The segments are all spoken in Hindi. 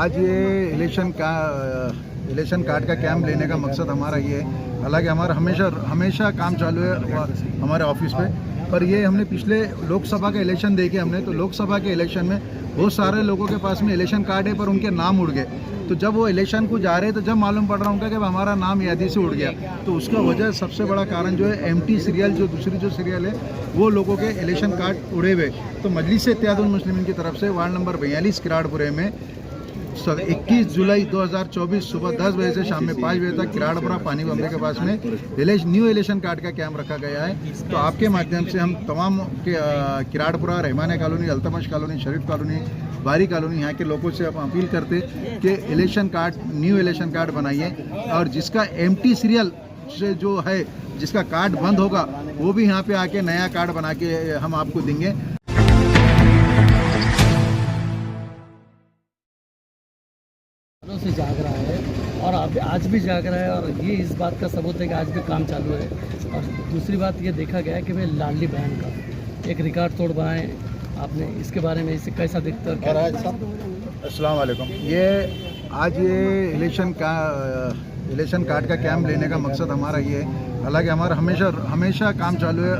आज ये इलेक्शन कार्ड का कैंप लेने का मकसद हमारा ये है। हालांकि हमारा हमेशा काम चालू है हमारे ऑफिस पे, पर ये हमने पिछले लोकसभा का इलेक्शन देखे हमने, तो लोकसभा के इलेक्शन में बहुत सारे लोगों के पास में इलेक्शन कार्ड है पर उनके नाम उड़ गए। तो जब वो इलेक्शन को जा रहे तो जब मालूम पड़ रहा उनका कि हमारा नाम यादी से उड़ गया, तो उसका वजह सबसे बड़ा कारण जो है एमटी सीरियल, जो दूसरी जो सीरियल है वो लोगों के इलेक्शन कार्ड उड़े हुए। तो मजलिस इत्तेहादुल मुस्लिमीन की तरफ से वार्ड नंबर 42 किराड़पुरे में 21 जुलाई 2024 सुबह 10 बजे से शाम में 5 बजे तक किराड़पुरा पानी बम्बे के पास में न्यू इलेक्शन कार्ड का कैंप रखा गया है। तो आपके माध्यम से हम तमाम किराड़पुरा, रहमाने कॉलोनी, अल्तमश कॉलोनी, शरीफ कॉलोनी, बारी कॉलोनी, यहाँ के लोगों से हम अपील करते कि न्यू इलेक्शन कार्ड बनाइए, और जिसका एमटी सीरियल से जो है जिसका कार्ड बंद होगा वो भी यहाँ पे आके नया कार्ड बना के हम आपको देंगे। से जाग रहा है और आज भी जाग रहा है, और ये इस बात का सबूत है कि आज भी काम चालू है। और दूसरी बात ये देखा गया है कि भाई लाडली बहन का एक रिकॉर्ड तोड़ बनाए आपने, इसके बारे में इसे कैसा दिखता है? अस्सलाम वालेकुम। आज ये इलेक्शन कार्ड का कैंप लेने का मकसद हमारा ये है। हालांकि हमारा हमेशा काम चालू है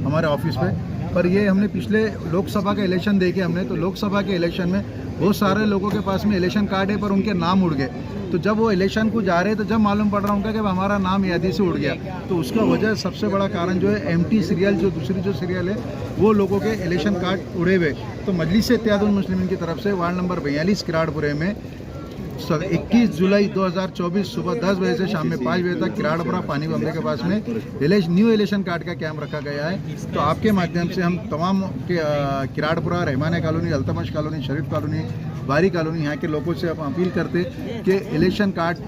हमारे ऑफिस पे, पर ये हमने पिछले लोकसभा का इलेक्शन देखे हमने, तो लोकसभा के इलेक्शन में बहुत सारे लोगों के पास में इलेक्शन कार्ड है पर उनके नाम उड़ गए। तो जब वो इलेक्शन को जा रहे तो जब मालूम पड़ रहा उनका कि हमारा नाम यादी से उड़ गया, तो उसका वजह सबसे बड़ा कारण जो है एमटी सीरियल, जो दूसरी जो सीरियल है वो लोगों के इलेक्शन कार्ड उड़े हुए। तो मजलिस इत्तेहादुल मुस्लिमीन की तरफ से वार्ड नंबर 42 किराड़पुरे में 21 जुलाई 2024 सुबह 10 बजे से शाम में 5 बजे तक किराड़पुरा पानी बम्बे के पास में न्यू इलेक्शन कार्ड का कैंप रखा गया है। तो आपके माध्यम से हम तमाम किराड़पुरा, रहमाने कॉलोनी, अल्तमश कॉलोनी, शरीफ कॉलोनी, बारी कॉलोनी, यहाँ के लोगों से हम अपील करते कि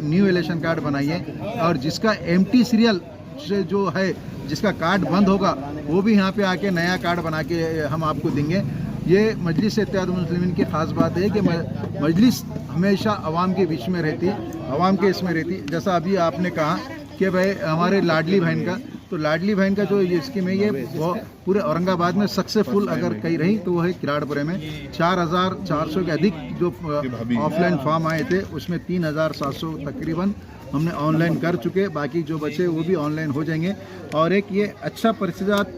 न्यू इलेक्शन कार्ड बनाइए, और जिसका एमटी सीरियल से जो है जिसका कार्ड बंद होगा वो भी यहाँ पे आके नया कार्ड बना के हम आपको देंगे। ये मजलिस इत्तेहादुल मुस्लिमीन की ख़ास बात है कि मजलिस हमेशा आवाम के बीच में रहती, आवाम के इसमें रहती। जैसा अभी आपने कहा कि भाई हमारे लाडली बहन का, तो लाडली बहन का जो ये स्कीम है ये वो पूरे औरंगाबाद में सक्सेसफुल अगर कहीं रही तो वो है किराड़पुरे में। 4400 के अधिक जो ऑफलाइन फॉर्म आए थे उसमें 3700 तकरीबन हमने ऑनलाइन कर चुके, बाकी जो बचे वो भी ऑनलाइन हो जाएंगे। और एक ये अच्छा प्रतिशत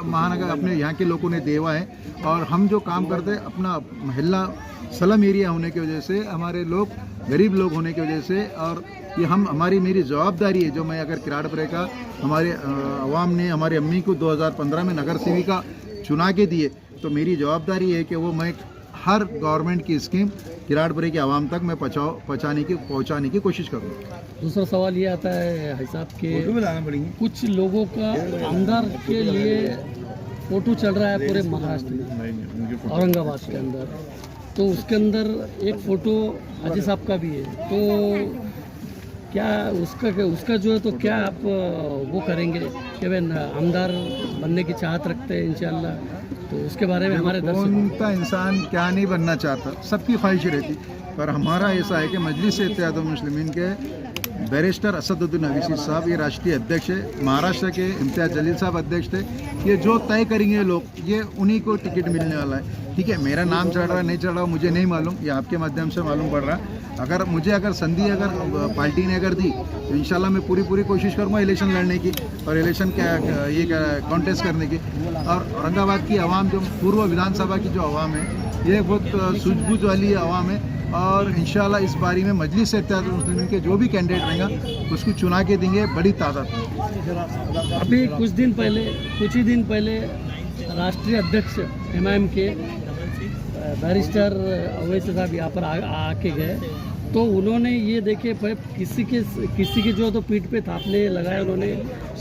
महानगर अपने यहाँ के लोगों ने देवा है, और हम जो काम करते हैं अपना मोहल्ला स्लम एरिया होने की वजह से, हमारे लोग गरीब लोग होने की वजह से, और ये मेरी जवाबदारी है जो मैं अगर किराड़पुरे का हमारे अवाम ने हमारी अम्मी को 2015 में नगर सेविका चुना के दिए, तो मेरी जवाबदारी है कि वो मैं हर गवर्नमेंट की स्कीम किराड़पुरे के आवाम तक मैं पहुँचाने की कोशिश करूँ। दूसरा सवाल ये आता है भाई साहब के कुछ लोगों का आमदार के लिए फोटो चल रहा है पूरे महाराष्ट्र में, औरंगाबाद के अंदर, तो उसके अंदर एक फ़ोटो हाजी साहब का भी है, तो क्या उसका जो है, तो क्या आप वो करेंगे कि भाई आमदार बनने की चाहत रखते हैं इंशाल्लाह, तो उसके बारे में हमारे कौन इंसान क्या नहीं बनना चाहता, सबकी ख्वाहिश रहती, पर हमारा ऐसा है कि मजलिस इत्तेहादुल मुस्लिमीन के बैरिस्टर असदुद्दीन अवीसी साहब ये राष्ट्रीय अध्यक्ष है, महाराष्ट्र के इम्तियाज़ जलील साहब अध्यक्ष थे। ये जो तय करेंगे लोग, ये उन्हीं को टिकट मिलने वाला है। ठीक है, मेरा नाम चढ़ रहा नहीं चढ़ रहा मुझे नहीं मालूम, ये आपके माध्यम से मालूम पड़ रहा। अगर संधि पार्टी ने अगर दी तो इंशाल्लाह मैं पूरी कोशिश करूँगा इलेक्शन लड़ने की और इलेक्शन कॉन्टेस्ट करने की। और औरंगाबाद की आवाम, जो पूर्व विधानसभा की जो आवाम है, ये बहुत सूझबूझ वाली आवाम है, और इंशाल्लाह इस बारी में मजलिस इत्तेहादुल मुस्लिमीन के जो भी कैंडिडेट रहेगा उसको चुना के देंगे बड़ी तादाद में। अभी कुछ ही दिन पहले राष्ट्रीय अध्यक्ष एमआईएम के बैरिस्टर अवैसी साहब यहाँ पर आके गए, तो उन्होंने ये देखे किसी की जो तो पीठ पे थापने लगाए, उन्होंने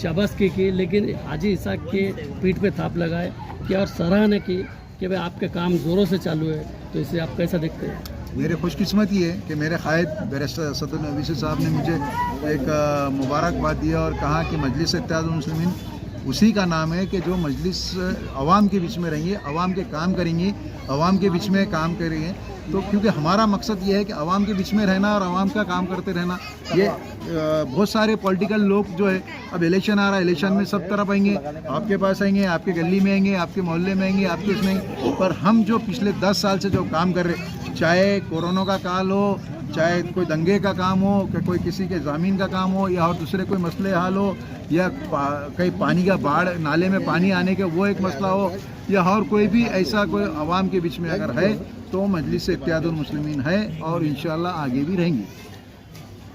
शाबाशी की, लेकिन हाजी इसाक के पीठ पे थाप लगाए कि और सराहना की कि भाई आपके काम ज़ोरों से चालू है, तो इसे आप कैसा देखते हैं? मेरी खुशकिस्मती है कि मेरे कायद बैरिस्टर असदुद्दीन अवीसी साहब ने मुझे एक मुबारकबाद दिया और कहा कि मजलिस इत्तेहादुल मुस्लिमीन उसी का नाम है कि जो मजलिस अवाम के बीच में रहेंगे, अवाम के काम करेंगे, अवाम के बीच में काम करेंगे। तो क्योंकि हमारा मकसद ये है कि अवाम के बीच में रहना और अवाम का काम करते रहना। ये बहुत सारे पॉलिटिकल लोग जो है, अब इलेक्शन आ रहा है, इलेक्शन में सब तरफ आएंगे, आपके पास आएंगे, आपके गली में आएंगे, आपके मोहल्ले में आएंगे, आपके उसमें, पर हम जो पिछले 10 साल से जो काम कर रहे, चाहे कोरोना का काल हो, चाहे कोई दंगे का काम हो, कि कोई किसी के ज़मीन का काम हो, या और दूसरे कोई मसले हाल हो, या कहीं पानी का बाढ़, नाले में पानी आने के वो एक मसला हो, या और कोई भी ऐसा कोई आवाम के बीच में अगर है तो मजलिस इत्तेहादुल मुस्लिमीन है और इंशाल्लाह आगे भी रहेंगी।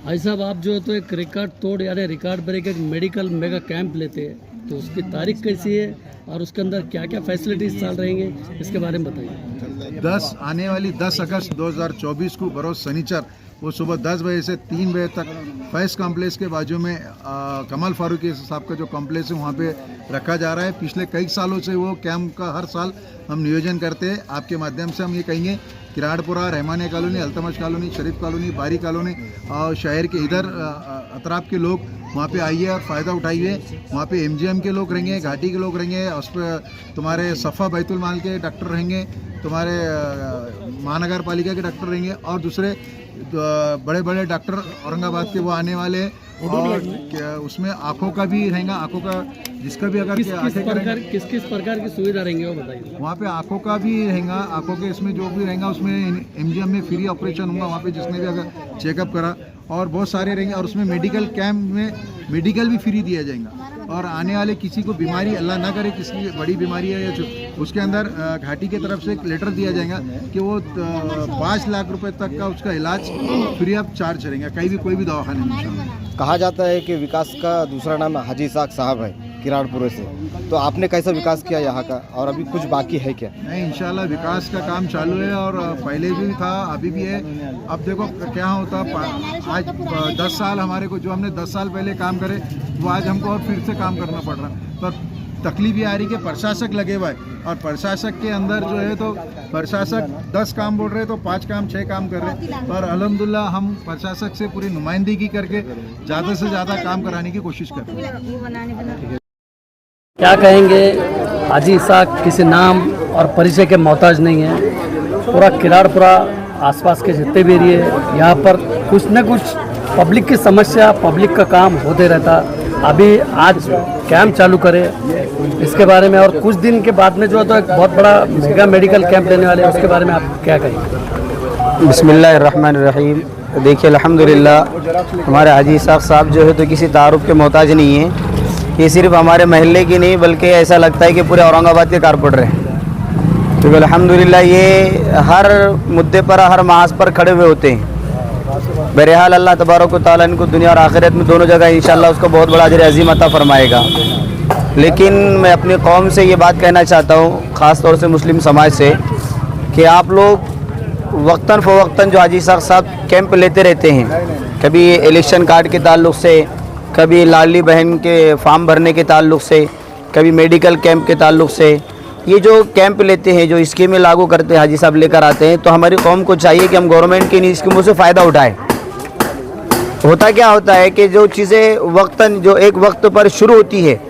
भाई साहब, आप जो है तो एक रिकॉर्ड तोड़ यानी रिकॉर्ड ब्रेक एक मेडिकल मेगा कैंप लेते हैं, तो उसकी तारीख कैसी है और उसके अंदर क्या क्या फैसिलिटीज चल रहेंगे, इसके बारे में बताइए। आने वाली 10 अगस्त 2024 को बरोज़ शनिचर वो सुबह 10 बजे से 3 बजे तक फैज़ कॉम्प्लेक्स के बाजू में कमाल फारूकी साहब का जो कॉम्प्लेक्स है वहाँ पे रखा जा रहा है। पिछले कई सालों से वो कैंप का हर साल हम नियोजन करते हैं। आपके माध्यम से हम ये कहेंगे, किराड़पुरा, रहमानिया कॉलोनी, अल्तमश कॉलोनी, शरीफ कॉलोनी, बारी कॉलोनी और शहर के इधर अतराफ के लोग वहाँ पे आइए और फ़ायदा उठाइए। वहाँ पे MGM के लोग रहेंगे, घाटी के लोग रहेंगे, उस पर तुम्हारे सफ़ा बैतुल माल के डॉक्टर रहेंगे, तुम्हारे महानगर पालिका के डॉक्टर रहेंगे और दूसरे बड़े बड़े डॉक्टर औरंगाबाद के वो आने वाले हैं। और उसमें आँखों का भी रहेगा, आँखों का जिसका भी अगर किस किस प्रकार की सुविधा रहेंगे वो बताइए। वहाँ पे आँखों का भी रहेगा, आँखों के इसमें जो भी रहेगा उसमें MGM में फ्री ऑपरेशन होगा वहाँ पे जिसने भी अगर चेकअप करा, और बहुत सारे रहेंगे। और उसमें मेडिकल कैंप में मेडिकल भी फ्री दिया जाएगा। और आने वाले किसी को बीमारी, अल्लाह ना करे किसी की बड़ी बीमारी है या उसके अंदर घाटी की तरफ से एक लेटर दिया जाएगा कि वो 5 लाख रुपए तक का उसका इलाज फ्री ऑफ चार्ज रहेगा, कहीं भी कोई भी दवाखाने में। कहा जाता है कि विकास का दूसरा नाम हाजी इसाक साहब है किराड़पुरे से, तो आपने कैसा विकास किया यहाँ का और अभी कुछ बाकी है क्या? नहीं, इंशाल्लाह विकास का काम चालू है और पहले भी था, अभी भी है। अब देखो क्या होता, आज 10 साल हमारे को, जो हमने 10 साल पहले काम करे वो आज हमको और फिर से काम करना पड़ रहा है। पर तकलीफ ये आ रही कि प्रशासक लगे हुआ है और प्रशासक के अंदर जो है तो प्रशासक 10 काम बोल रहे तो 5 काम 6 काम कर रहे हैं। पर अल्हम्दुलिल्लाह हम प्रशासक से पूरी नुमाइंदगी करके ज़्यादा से ज़्यादा काम कराने की कोशिश कर रहे हैं। क्या कहेंगे, हाजी इसाक किसी नाम और परिचय के मोहताज नहीं है। पूरा किराड़पुरा आसपास के जितने भी एरिए यहाँ पर कुछ न कुछ पब्लिक की समस्या, पब्लिक का काम होते रहता। अभी आज कैंप चालू करे इसके बारे में, और कुछ दिन के बाद में जो है तो एक बहुत बड़ा मेगा मेडिकल कैंप लेने वाले हैं, उसके बारे में आप क्या कहेंगे? बिस्मिल्लाहिर्रहमानिर्रहीम। देखिए अल्हम्दुलिल्लाह हमारे हाजी इसाक साहब जो है तो किसी तारुफ के मोहताज नहीं है। ये सिर्फ हमारे महल्ले की नहीं बल्कि ऐसा लगता है कि पूरे औरंगाबाद के कारपोरेटर हैं, क्योंकि अल्हम्दुलिल्लाह ये हर मुद्दे पर, हर महाज पर खड़े हुए होते हैं। बहरहाल अल्लाह तबारक व तआला इनको दुनिया और आखिरत में दोनों जगह इंशाअल्लाह उसको बहुत बड़ा अजर अज़ीम अता फरमाएगा। लेकिन मैं अपनी कौम से ये बात कहना चाहता हूँ, ख़ास तौर से मुस्लिम समाज से, कि आप लोग वक्तन फ़वक्तन जो हाजी इसाक साहब कैंप लेते रहते हैं, कभी इलेक्शन कार्ड के ताल्लुक़ से, कभी लाडली बहन के फॉर्म भरने के ताल्लुक़ से, कभी मेडिकल कैंप के ताल्लुक़ से, ये जो कैंप लेते हैं, जो स्कीमें लागू करते हैं हाजी साहब लेकर आते हैं, तो हमारी कौम को चाहिए कि हम गवर्नमेंट की इन स्कीमों से फ़ायदा उठाएं। होता क्या होता है कि जो चीज़ें वक्तन, जो एक वक्त पर शुरू होती है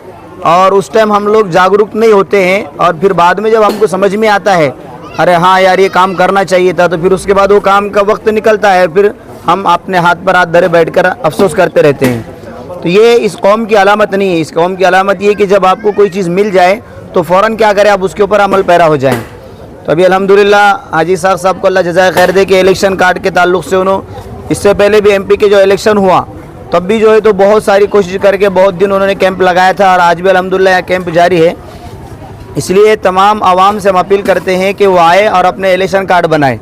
और उस टाइम हम लोग जागरूक नहीं होते हैं, और फिर बाद में जब हमको समझ में आता है अरे हाँ यार ये काम करना चाहिए था, तो फिर उसके बाद वो काम का वक्त निकलता है, फिर हम अपने हाथ पर हाथ धरे बैठकर अफसोस करते रहते हैं। तो ये इस कौम की अलामत नहीं है। इस कौम की अलामत ये कि जब आपको कोई चीज़ मिल जाए तो फ़ौरन क्या करें, आप उसके ऊपर अमल पैरा हो जाएं। तो अभी अल्हम्दुलिल्लाह हाजी इसाक साहब को अल्लाह जज़ाए खैर दे कि इलेक्शन कार्ड के ताल्लुक़ से उन्होंने, इससे पहले भी MP के जो इलेक्शन हुआ तब भी जो है तो बहुत सारी कोशिश करके बहुत दिन उन्होंने कैंप लगाया था, और आज भी अल्हम्दुलिल्लाह यहाँ कैंप जारी है। इसलिए तमाम आवाम से हम अपील करते हैं कि वो आए और अपने इलेक्शन कार्ड बनाएं,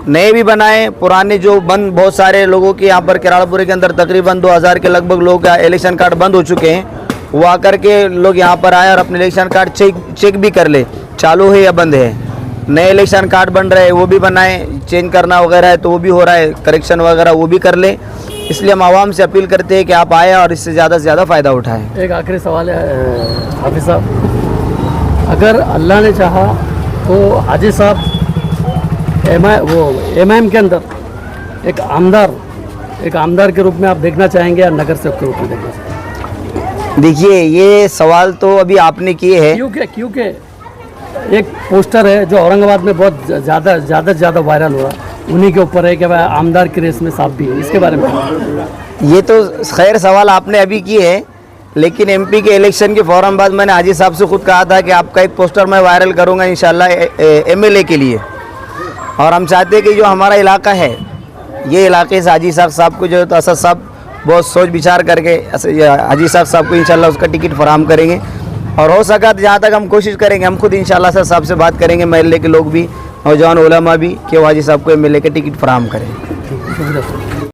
नए भी बनाएं, पुराने जो बंद, बहुत सारे लोगों के यहाँ पर किराड़पुरे के अंदर तकरीबन 2000 के लगभग लोगों का इलेक्शन कार्ड बंद हो चुके हैं, वो आकर के लोग यहाँ पर आए और अपने इलेक्शन कार्ड चेक भी कर ले चालू है या बंद है। नए इलेक्शन कार्ड बन रहे हैं वो भी बनाएं, चेंज करना वगैरह है तो वो भी हो रहा है, करेक्शन वगैरह वो भी कर लें। इसलिए हम आवाम से अपील करते हैं कि आप आए और इससे ज़्यादा से ज़्यादा फ़ायदा उठाएँ। एक आखिरी सवाल है हाफिज़ साहब, अगर अल्लाह ने चाहा तो हाजी साहब MIM के अंदर एक आमदार के रूप में आप देखना चाहेंगे या नगर सेवक के रूप में देखना चाहेंगे? देखिए ये सवाल तो अभी आपने किए हैं, क्योंकि एक पोस्टर है जो औरंगाबाद में बहुत ज़्यादा वायरल हुआ, उन्हीं के ऊपर है कि भाई आमदार की रेस में साहब भी है, इसके बारे में? ये तो खैर सवाल आपने अभी किए हैं, लेकिन MP के इलेक्शन के फ़ौरन बाद मैंने हाजी साहब से खुद कहा था कि आपका एक पोस्टर मैं वायरल करूँगा इंशाल्लाह MLA के लिए। और हम चाहते हैं कि जो हमारा इलाका है, ये इलाके से हाजी साहब साहब को जो है तो असद साहब बहुत सोच विचार करके हाजी साहब को इंशाल्लाह उसका टिकट फराहम करेंगे। और हो सका तो जहाँ तक हम कोशिश करेंगे, हम खुद इंशाल्लाह असद साहब से बात करेंगे, महल्ले के लोग भी, नौजवान उलमा भी, कि वो हाजी साहब को एमएलए के टिकट फराहम करें।